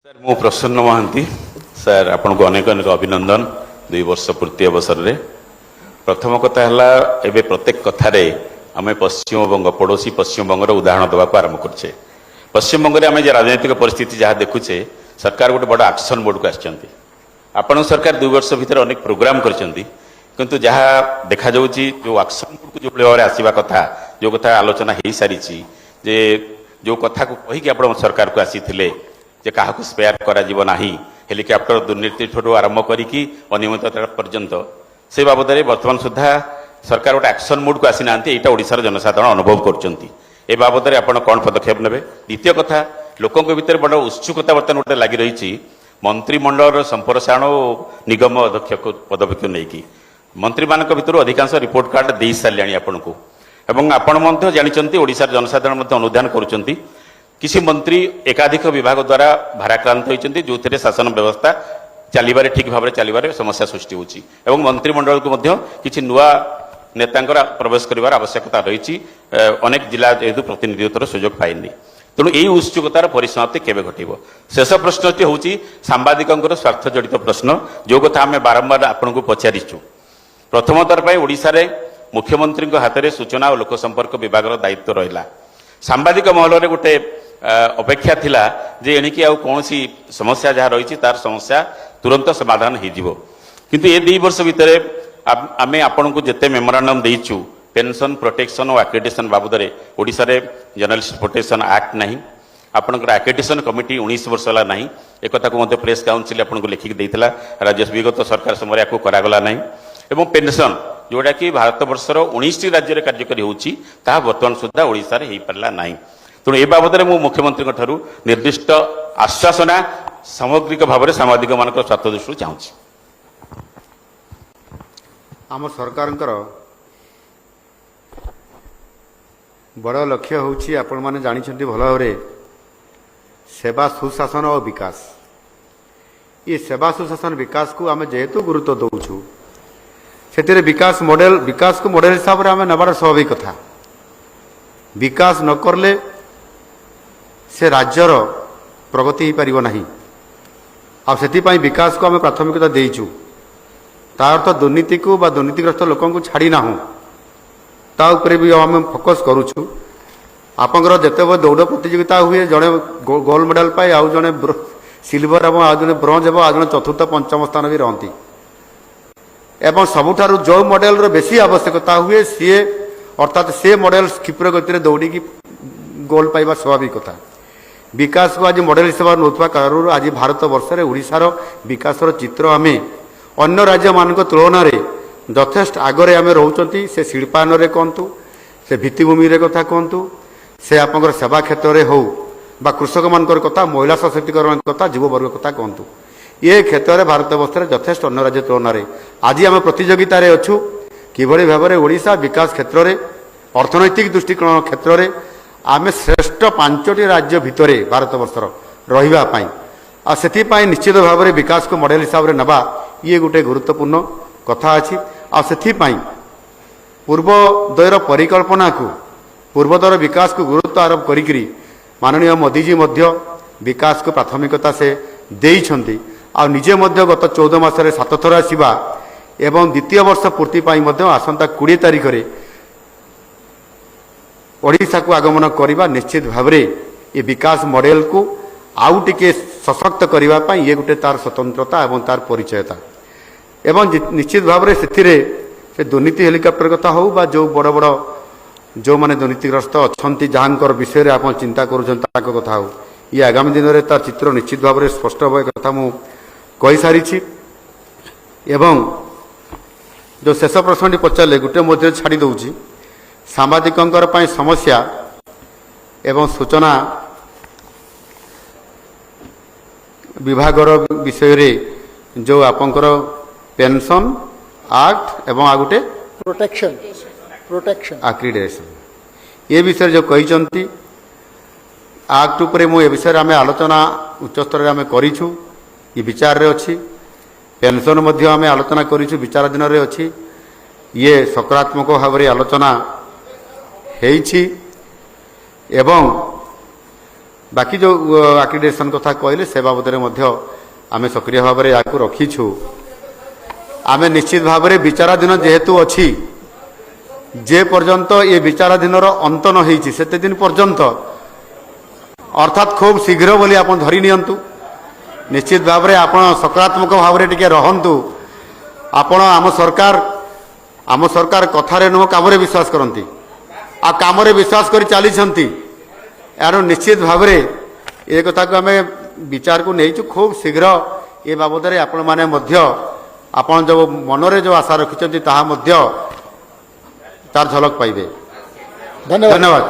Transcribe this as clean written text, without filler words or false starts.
Sir मु प्रसन्न Mahanti sir आपन को अनेक अनेक अभिनंदन 2 वर्ष पूर्ति अवसर रे प्रथम कथा है एवं प्रत्येक कथारे आम पश्चिमबंग पड़ोशी पश्चिमबंगर उदाहरण देवा आरंभ करछे। पश्चिमबंग में आम राजनीतिक परिस्थिति जहाँ देखुचे सरकार गोटे बड़ एक्शन मोड को आसपण सरकार 2 वर्ष भीतर अनेक प्रोग्राम किंतु जहाँ देखा जो एक्शन मोड को जो भाव आसवा कथा जो कथा आलोचना हो सारी जे जो कथा को कहीकि आप सरकार को आसी जे क्या स्पेयर करा हेलिकप्टर दुर्नीति ठूँ आरंभ करी अनियमितता पर्यंत से बाबद बर्तमान सुधा सरकार गोटे एक्शन मोड को आसी ना यहाँ ओडिशार जनसाधारण अनुभव कर बाबद आप कौन पदक्षेप ने। द्वितीय कथा लोकों भीतर बड़ उत्सुकता बर्तमान गोटे लगी रही मंत्रिमंडल संप्रसारण और निगम अध्यक्ष पदवी को लेकिन मंत्री मान भर अधिकांश रिपोर्ट कार्ड दे सारे आपन को एवं आपण जानते ओडिशार जनसाधारण अनुधान करुँच किसी मंत्री एकाधिक विभाग द्वारा भाराक्रांत होती जो थे शासन व्यवस्था चलबार ठीक भाव में चलबार समस्या सृष्टि होची एवं मंत्रिमंडल को किसी नुआ नेता प्रवेश कर आवश्यकता रही अनेक जिला जेहेतु प्रतिनिधित्व सुजोग पाइनि तेणु यही उत्सुकतार परिसमाप्ति केवे घटब। शेष प्रश्नटी हूँ सांबादिक स्वार्थ जड़ित प्रश्न जो कथा आम बारंबार आपन को पचारिचु। प्रथमतर ओडिशा रे मुख्यमंत्री हाथ में सूचना और लोक संपर्क विभाग दायित्व रहा। सांबादिक महल में गोटे अपेक्षा थिला जे एणिकी आउ कौन सी समस्या जहाँ रही तार समस्या तुरंत समाधान हो किंतु ये 2 वर्ष भितर आम आपण को जिते मेमोरांडम देचु पेंशन प्रोटेक्शन और एक्रेडिटेशन बाबद ओडिशा रे जर्नलिस्ट प्रोटेक्शन एक्ट नहीं आपंकर एक्रेडिटेशन कमिटी 19 वर्ष है ना एक को प्रेस काउंसिल आपको लिखिक देता राज्य विगत सरकार समय आपको करागला ना एवं पेंशन जोटा कि भारत वर्षर 19 राज्य में कार्यकारी होची बर्तमान सुधा ओडिशा रे हो पारा ना तेणु ए बाबद में मुख्यमंत्री ठारू निर्दिष्ट आश्वासना सामग्रिक भाव में सांबादिक मान स्वार्थ दृष्टि चाहूँगी। आम सरकार बड़ लक्ष्य होची आपण माने जानिछंती भल भाव सेवा सुशासन और विकास। ये सेवा सुशासन विकास को आम जेहेतु गुरुत्व दौचु से विकास को मॉडल हिसाब से आम नबार स्वाभाविक कथा। विकास न करले से राज्यर प्रगति हो पारिबो नहीं आ विकास को आम प्राथमिकता देइचु तार तो दुर्नीति को बा दुर्नीतिग्रस्त लोकों को छाड़ी ना ता उपरे भी आम फोकस करुचु। आपंकर जिते दौड़ प्रतियोगिता हुए जड़े गोल्ड मेडल पाए आउ जड़े सिल्वर एवं आउ जड़े ब्रोंज एवं आउ जड़े चतुर्थ पंचम स्थान भी रहती एवं सबुठारु जो मॉडल रो बेसी आवश्यकता हुए सी अर्थात से मॉडल क्षिप्र गति में दौड़ी गोल्ड पाइबा स्वाभाविक कथा। विकास को आज मॉडल हिसाब से नौथवा कारण आज भारत वर्ष में ओडिशार विकासर चित्र आम अन्य राज्य मान तुलन में यथेष्ट आगरे आम रोचती से शिल्पायन कहतु से भित्तिभूमि कथा कहतु से आप सेवा क्षेत्र में हो बा कृषक मान कथा महिला सशक्तिकरण कथा युववर्ग कथा कहतु ये क्षेत्र में भारत वर्ष में यथेष्ट अन्य राज्य तुलन में आज आम प्रतियोगितार अच्छु किभली भाव में ओडिशा विकास क्षेत्र में अर्थनैतिक दृष्टिकोण क्षेत्र में आम श्रेष्ठ 5टी राज्य भितर भारत वर्षर रही से निश्चित भाव में विकास को मॉडल हिसाब से नवा ये गोटे गुरुत्वपूर्ण कथा अच्छी आ पूर्वोदयर परिकल्पना को पूर्वोदयर विकास को गुरुत्व आरोप करी माननीय मोदी जी विकास को प्राथमिकता से देइछंती आ निजे गत 14 मासरे 7 थर आसवा एवं द्वितीय वर्ष पूर्ति आसंता 20 तारिख में ओडिशा को आगमन करने निश्चित भाव में ये विकास मॉडल को आउ टिके सशक्त करने ये गोटे तार स्वतंत्रता एवं तार परिचयता एवं निश्चित भाव में से दुर्नीति हेलिकप्टर कथा हो बा जो बड़ बड़ जो माने दुर्नीतिग्रस्त अच्छा जहाँकर विषय में आप चिंता कर कथा हो ये आगामी दिन में तार चित्र निश्चित भाव में स्पष्ट हो कथा मु कही सारी एवं जो शेष प्रश्न पचारे गोटे मध्य छाड़ी दूची सांबादिकंकर पाई समस्या एवं सूचना विभागर विषय रे जो आपंकर पेंशन एक्ट एवं आ गोटे प्रोटेक्शन एक्रीडेशन ये विषय जो कही एक्ट उपरे मु ए विषय आम आलोचना उच्च स्तर में करूँ ये विचार रे अच्छी पेंशन मध्य आम आलोचना करूँ विचाराधीन रे अच्छी ये सकारात्मक भाव में आलोचना एवं ବାକି ଯେଉଁ ଆକ୍ରିଡିଟେସନ କଥା କହିଲେ ସେ ବାବଦରେ ମଧ୍ୟ ଆମେ ସକ୍ରିୟ ଭାବରେ ଏହାକୁ ରଖିଛୁ। ଆମେ ନିଶ୍ଚିତ ଭାବରେ ବିଚାରାଧୀନ ଯେହେତୁ ଅଛି, ଯେ ପର୍ଯ୍ୟନ୍ତ ଏ ବିଚାରାଧୀନର ଅନ୍ତ ନ ହେଇଛି ସେତେ ଦିନ ପର୍ଯ୍ୟନ୍ତ, ଅର୍ଥାତ୍ ଖୁବ୍ ଶୀଘ୍ର ବୋଲି ଆପଣ ଧରି ନିଅନ୍ତୁ। ନିଶ୍ଚିତ ଭାବରେ ଆପଣ ସକାରାତ୍ମକ ଭାବରେ ଟିକେ ରହନ୍ତୁ। ଆପଣ ଆମ ସରକାର କଥାରେ ନୁହଁ କାମରେ ବିଶ୍ୱାସ କରନ୍ତି, ଆଉ କାମରେ ବିଶ୍ୱାସ କରି ଚାଲିଛନ୍ତି। ଏଣୁ ନିଶ୍ଚିତ ଭାବରେ ଏ କଥାକୁ ଆମେ ବିଚାରକୁ ନେଇଛୁ। ଖୁବ୍ ଶୀଘ୍ର ଏ ବାବଦରେ ଆପଣମାନେ ମଧ୍ୟ ଆପଣ ଯେଉଁ ମନରେ ଯେଉଁ ଆଶା ରଖିଛନ୍ତି ତାହା ମଧ୍ୟ ତାର ଝଲକ ପାଇବେ। ଧନ୍ୟବାଦ।